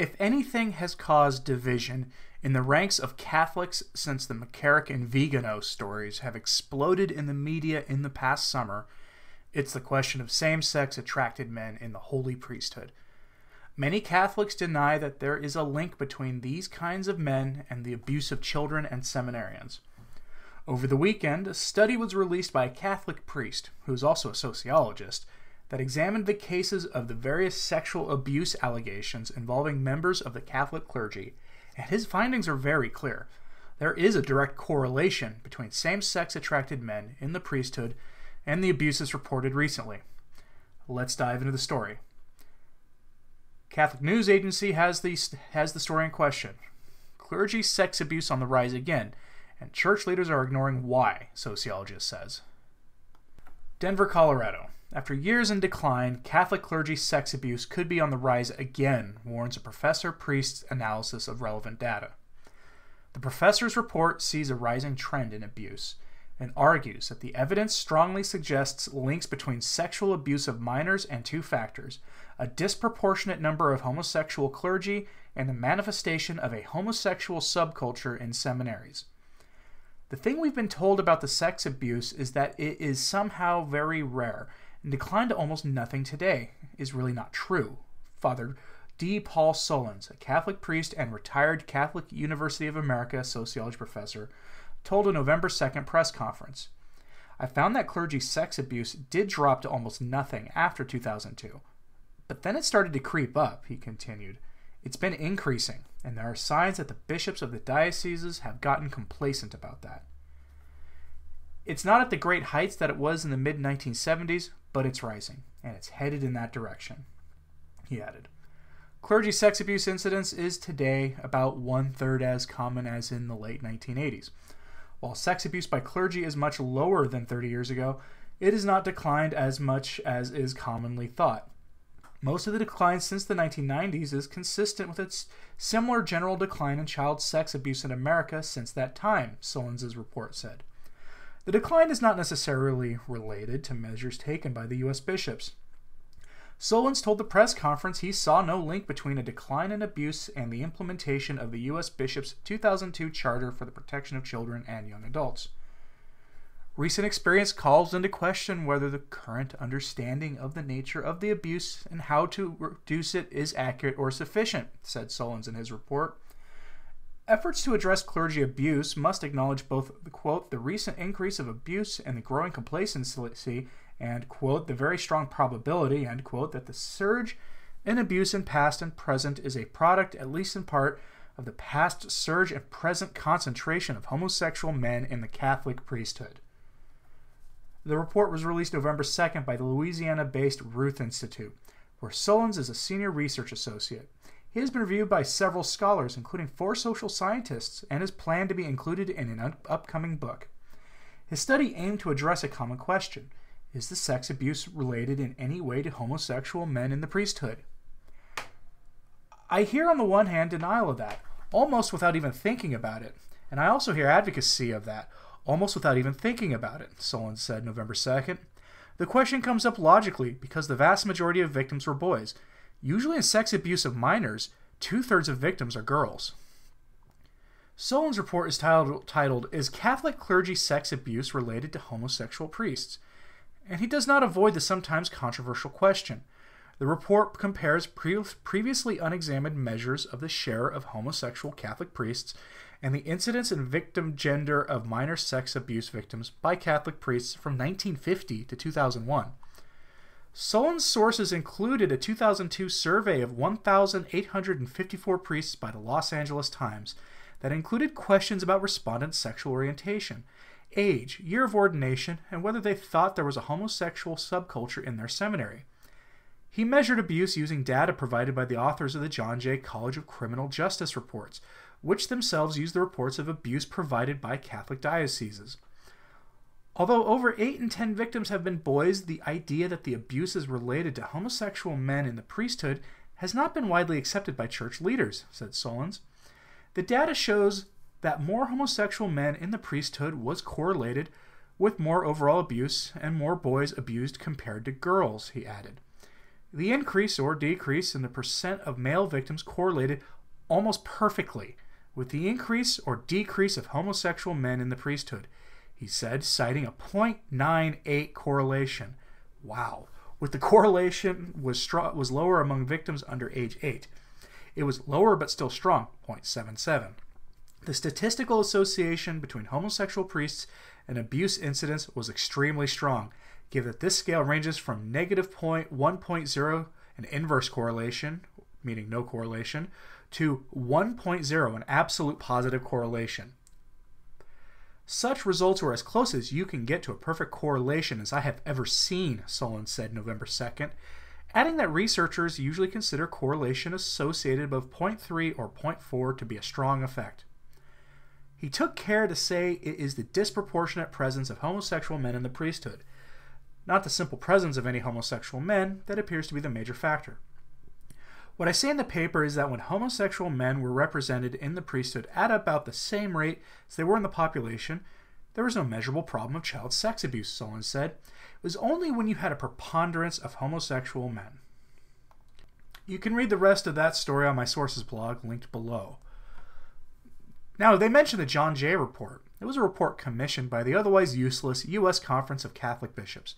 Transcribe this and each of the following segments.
If anything has caused division in the ranks of Catholics since the McCarrick and Vigano stories have exploded in the media in the past summer, it's the question of same-sex attracted men in the holy priesthood. Many Catholics deny that there is a link between these kinds of men and the abuse of children and seminarians. Over the weekend, a study was released by a Catholic priest, who is also a sociologist, that examined the cases of the various sexual abuse allegations involving members of the Catholic clergy, and his findings are very clear. There is a direct correlation between same-sex attracted men in the priesthood and the abuses reported recently. Let's dive into the story. Catholic News Agency has the story in question. Clergy sex abuse on the rise again, and church leaders are ignoring why, sociologist says. Denver, Colorado. After years in decline, Catholic clergy sex abuse could be on the rise again, warns a professor-priest's analysis of relevant data. The professor's report sees a rising trend in abuse and argues that the evidence strongly suggests links between sexual abuse of minors and two factors: a disproportionate number of homosexual clergy and the manifestation of a homosexual subculture in seminaries. The thing we've been told about the sex abuse is that it is somehow very rare and declined to almost nothing today is really not true. Father D. Paul Solons, a Catholic priest and retired Catholic University of America sociology professor, told a November 2nd press conference. I found that clergy sex abuse did drop to almost nothing after 2002. But then it started to creep up, he continued. It's been increasing, and there are signs that the bishops of the dioceses have gotten complacent about that. It's not at the great heights that it was in the mid-1970s, but it's rising, and it's headed in that direction, he added. Clergy sex abuse incidence is today about one-third as common as in the late 1980s. While sex abuse by clergy is much lower than 30 years ago, it has not declined as much as is commonly thought. Most of the decline since the 1990s is consistent with its similar general decline in child sex abuse in America since that time, Solons' report said. The decline is not necessarily related to measures taken by the U.S. bishops. Solons told the press conference he saw no link between a decline in abuse and the implementation of the U.S. bishops' 2002 Charter for the Protection of Children and Young Adults. Recent experience calls into question whether the current understanding of the nature of the abuse and how to reduce it is accurate or sufficient, said Solons in his report. Efforts to address clergy abuse must acknowledge both, quote, the recent increase of abuse and the growing complacency and, quote, the very strong probability, end quote, that the surge in abuse in past and present is a product, at least in part, of the past surge and present concentration of homosexual men in the Catholic priesthood. The report was released November 2nd by the Louisiana-based Ruth Institute, where Solons is a senior research associate. He has been reviewed by several scholars, including 4 social scientists, and is planned to be included in an upcoming book. His study aimed to address a common question. Is the sex abuse related in any way to homosexual men in the priesthood? I hear on the one hand denial of that, almost without even thinking about it. And I also hear advocacy of that, almost without even thinking about it, Solons said November 2nd. The question comes up logically because the vast majority of victims were boys. Usually in sex abuse of minors, 2/3 of victims are girls. Solons' report is titled, Is Catholic Clergy Sex Abuse Related to Homosexual Priests? And he does not avoid the sometimes controversial question. The report compares previously unexamined measures of the share of homosexual Catholic priests and the incidence and victim gender of minor sex abuse victims by Catholic priests from 1950 to 2001. Solons' sources included a 2002 survey of 1,854 priests by the Los Angeles Times that included questions about respondents' sexual orientation, age, year of ordination, and whether they thought there was a homosexual subculture in their seminary. He measured abuse using data provided by the authors of the John Jay College of Criminal Justice reports, which themselves use the reports of abuse provided by Catholic dioceses. Although over 8 in 10 victims have been boys, the idea that the abuse is related to homosexual men in the priesthood has not been widely accepted by church leaders, said Solons. The data shows that more homosexual men in the priesthood was correlated with more overall abuse and more boys abused compared to girls, he added. The increase or decrease in the percent of male victims correlated almost perfectly with the increase or decrease of homosexual men in the priesthood, he said, citing a 0.98 correlation. Wow. With the correlation was lower among victims under age 8. It was lower but still strong, 0.77. The statistical association between homosexual priests and abuse incidents was extremely strong, given that this scale ranges from negative 1.0, an inverse correlation, meaning no correlation, to 1.0, an absolute positive correlation. Such results were as close as you can get to a perfect correlation as I have ever seen, Solon said November 2nd, adding that researchers usually consider correlation associated above 0.3 or 0.4 to be a strong effect. He took care to say it is the disproportionate presence of homosexual men in the priesthood, not the simple presence of any homosexual men, that appears to be the major factor. What I say in the paper is that when homosexual men were represented in the priesthood at about the same rate as they were in the population, there was no measurable problem of child sex abuse, Solon said. It was only when you had a preponderance of homosexual men. You can read the rest of that story on my sources blog, linked below. Now, they mentioned the John Jay report. It was a report commissioned by the otherwise useless U.S. Conference of Catholic Bishops.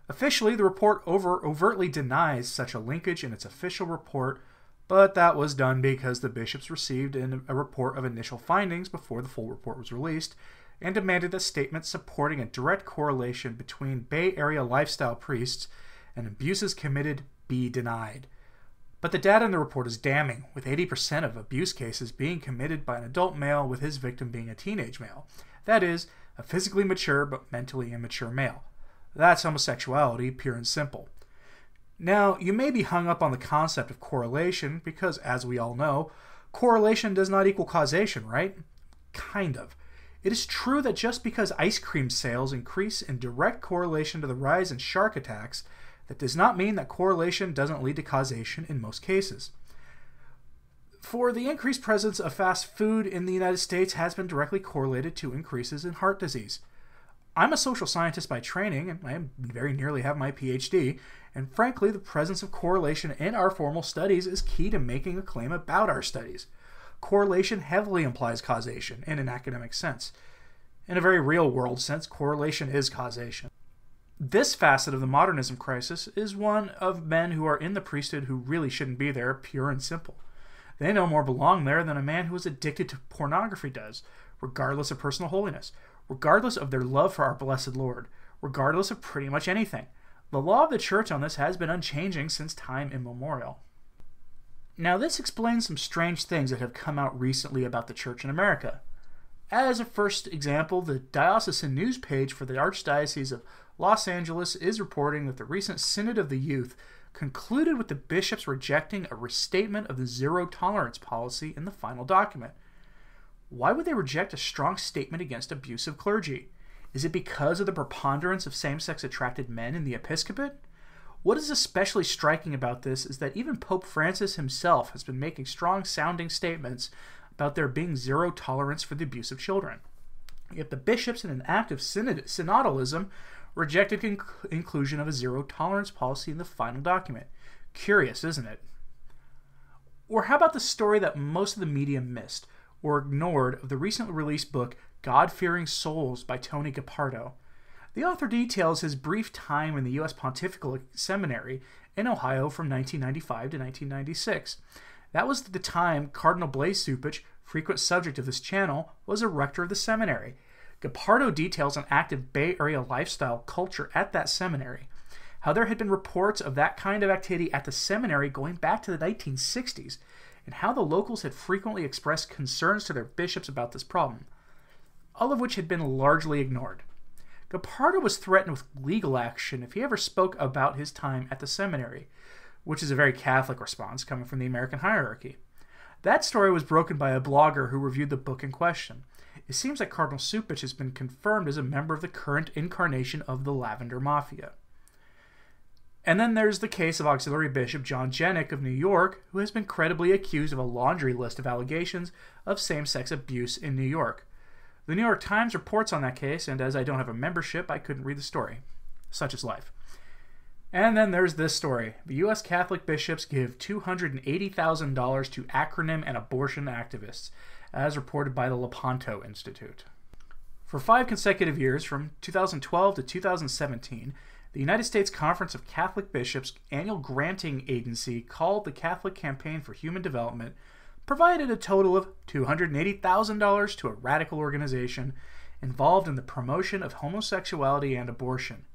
Officially, the report overtly denies such a linkage in its official report, but that was done because the bishops received a report of initial findings before the full report was released, and demanded that statements supporting a direct correlation between Bay Area lifestyle priests and abuses committed be denied. But the data in the report is damning, with 80% of abuse cases being committed by an adult male with his victim being a teenage male. That is, a physically mature but mentally immature male. That's homosexuality, pure and simple. Now, you may be hung up on the concept of correlation because, as we all know, correlation does not equal causation, right? Kind of. It is true that just because ice cream sales increase in direct correlation to the rise in shark attacks, that does not mean that correlation doesn't lead to causation in most cases. For the increased presence of fast food in the United States has been directly correlated to increases in heart disease. I'm a social scientist by training, and I very nearly have my PhD, and frankly, the presence of correlation in our formal studies is key to making a claim about our studies. Correlation heavily implies causation in an academic sense. In a very real-world sense, correlation is causation. This facet of the modernism crisis is one of men who are in the priesthood who really shouldn't be there, pure and simple. They no more belong there than a man who is addicted to pornography does, regardless of personal holiness, regardless of their love for our blessed Lord, regardless of pretty much anything. The law of the church on this has been unchanging since time immemorial. Now, this explains some strange things that have come out recently about the church in America. As a first example, the diocesan news page for the Archdiocese of Los Angeles is reporting that the recent Synod of the Youth concluded with the bishops rejecting a restatement of the zero-tolerance policy in the final document. Why would they reject a strong statement against abusive clergy? Is it because of the preponderance of same-sex attracted men in the episcopate? What is especially striking about this is that even Pope Francis himself has been making strong-sounding statements about there being zero tolerance for the abuse of children. Yet the bishops, in an act of synodalism, rejected inclusion of a zero-tolerance policy in the final document. Curious, isn't it? Or how about the story that most of the media missed or ignored of the recently released book God-Fearing Souls by Tony Gapardo? The author details his brief time in the U.S. Pontifical Seminary in Ohio from 1995 to 1996. That was the time Cardinal Blaise Cupich, frequent subject of this channel, was a rector of the seminary. Gapardo details an active Bay Area lifestyle culture at that seminary, how there had been reports of that kind of activity at the seminary going back to the 1960s, and how the locals had frequently expressed concerns to their bishops about this problem, all of which had been largely ignored. Gapardo was threatened with legal action if he ever spoke about his time at the seminary, which is a very Catholic response coming from the American hierarchy. That story was broken by a blogger who reviewed the book in question. It seems that Cardinal Cupich has been confirmed as a member of the current incarnation of the Lavender Mafia. And then there's the case of Auxiliary Bishop John Jennick of New York, who has been credibly accused of a laundry list of allegations of same-sex abuse in New York. The New York Times reports on that case, and as I don't have a membership, I couldn't read the story. Such is life. And then there's this story. The U.S. Catholic bishops give $280,000 to acronym and abortion activists, as reported by the Lepanto Institute. For 5 consecutive years, from 2012 to 2017, the United States Conference of Catholic Bishops' annual granting agency called the Catholic Campaign for Human Development provided a total of $280,000 to a radical organization involved in the promotion of homosexuality and abortion.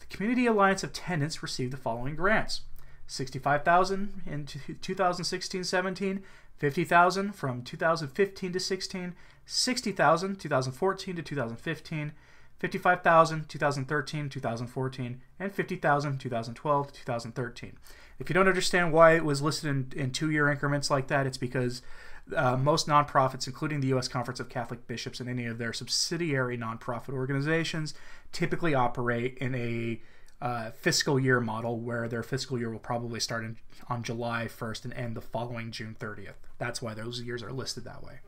The Community Alliance of Tenants received the following grants: $65,000 in 2016-17, $50,000 from 2015 to 16, $60,000 2014 to 2015, $55,000 2013 2014, and $50,000 2012 to 2013. If you don't understand why it was listed in 2-year increments like that, it's because most nonprofits, including the U.S. Conference of Catholic Bishops and any of their subsidiary nonprofit organizations, typically operate in a fiscal year model where their fiscal year will probably start on July 1st and end the following June 30th. That's why those years are listed that way.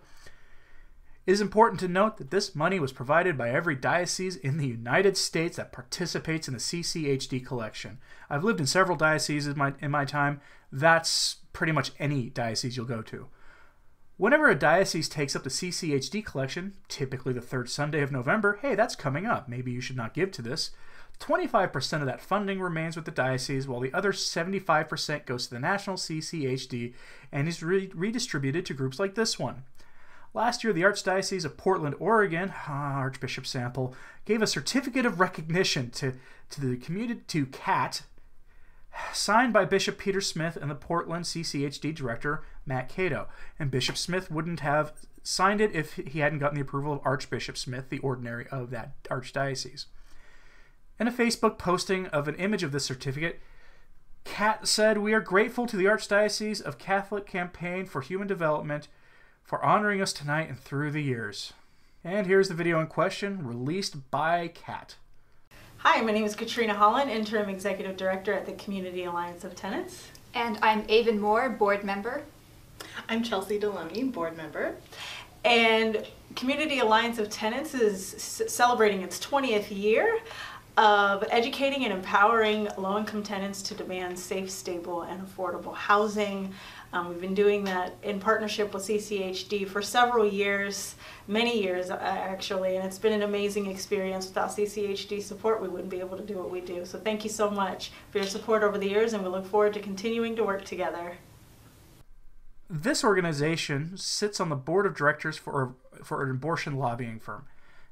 It is important to note that this money was provided by every diocese in the United States that participates in the CCHD collection. I've lived in several dioceses in my time. That's pretty much any diocese you'll go to. Whenever a diocese takes up the CCHD collection, typically the 3rd Sunday of November, hey, that's coming up. Maybe you should not give to this. 25% of that funding remains with the diocese, while the other 75% goes to the national CCHD and is redistributed to groups like this one. Last year, the Archdiocese of Portland, Oregon, Archbishop Sample, gave a certificate of recognition to the community, to CAT, signed by Bishop Peter Smith and the Portland CCHD director, Matt Cato. And Bishop Smith wouldn't have signed it if he hadn't gotten the approval of Archbishop Smith, the ordinary of that archdiocese. In a Facebook posting of an image of this certificate, CAT said, "We are grateful to the Archdiocese of Catholic Campaign for Human Development for honoring us tonight and through the years." And here's the video in question, released by CAT. Hi, my name is Katrina Holland, Interim Executive Director at the Community Alliance of Tenants. And I'm Avon Moore, Board Member. I'm Chelsea Deloney, Board Member. And Community Alliance of Tenants is celebrating its 20th year of educating and empowering low-income tenants to demand safe, stable, and affordable housing. We've been doing that in partnership with CCHD for several years, many years actually, and it's been an amazing experience. Without CCHD support, we wouldn't be able to do what we do. So thank you so much for your support over the years, and we look forward to continuing to work together. This organization sits on the board of directors for an abortion lobbying firm.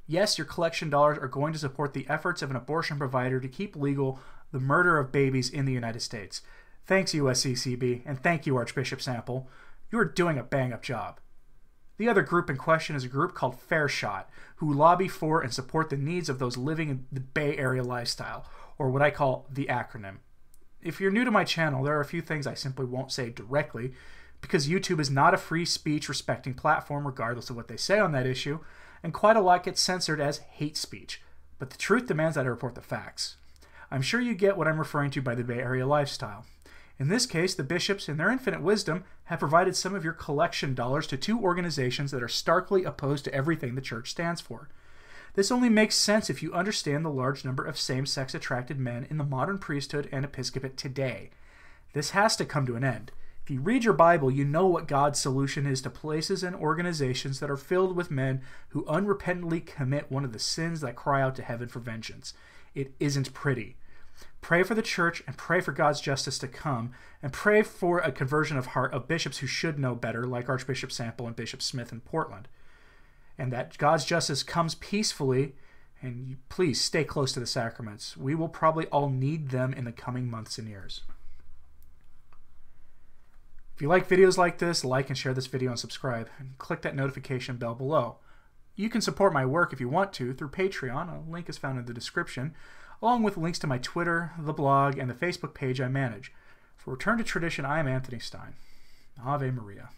Yes, your collection dollars are going to support the efforts of an abortion provider to keep legal the murder of babies in the United States. Thanks, USCCB, and thank you, Archbishop Sample. You are doing a bang-up job. The other group in question is a group called Fair Shot, who lobby for and support the needs of those living in the Bay Area lifestyle, or what I call the acronym. If you're new to my channel, there are a few things I simply won't say directly, because YouTube is not a free speech respecting platform regardless of what they say on that issue, and quite a lot gets censored as hate speech. But the truth demands that I report the facts. I'm sure you get what I'm referring to by the Bay Area lifestyle. In this case, the bishops, in their infinite wisdom, have provided some of your collection dollars to 2 organizations that are starkly opposed to everything the church stands for. This only makes sense if you understand the large number of same-sex attracted men in the modern priesthood and episcopate today. This has to come to an end. If you read your Bible, you know what God's solution is to places and organizations that are filled with men who unrepentantly commit one of the sins that cry out to heaven for vengeance. It isn't pretty. Pray for the church and pray for God's justice to come, and pray for a conversion of heart of bishops who should know better, like Archbishop Sample and Bishop Smith in Portland. And that God's justice comes peacefully, and please stay close to the sacraments. We will probably all need them in the coming months and years. If you like videos like this, like and share this video and subscribe, and click that notification bell below. You can support my work if you want to through Patreon. A link is found in the description, along with links to my Twitter, the blog, and the Facebook page I manage. For Return to Tradition, I am Anthony Stein. Ave Maria.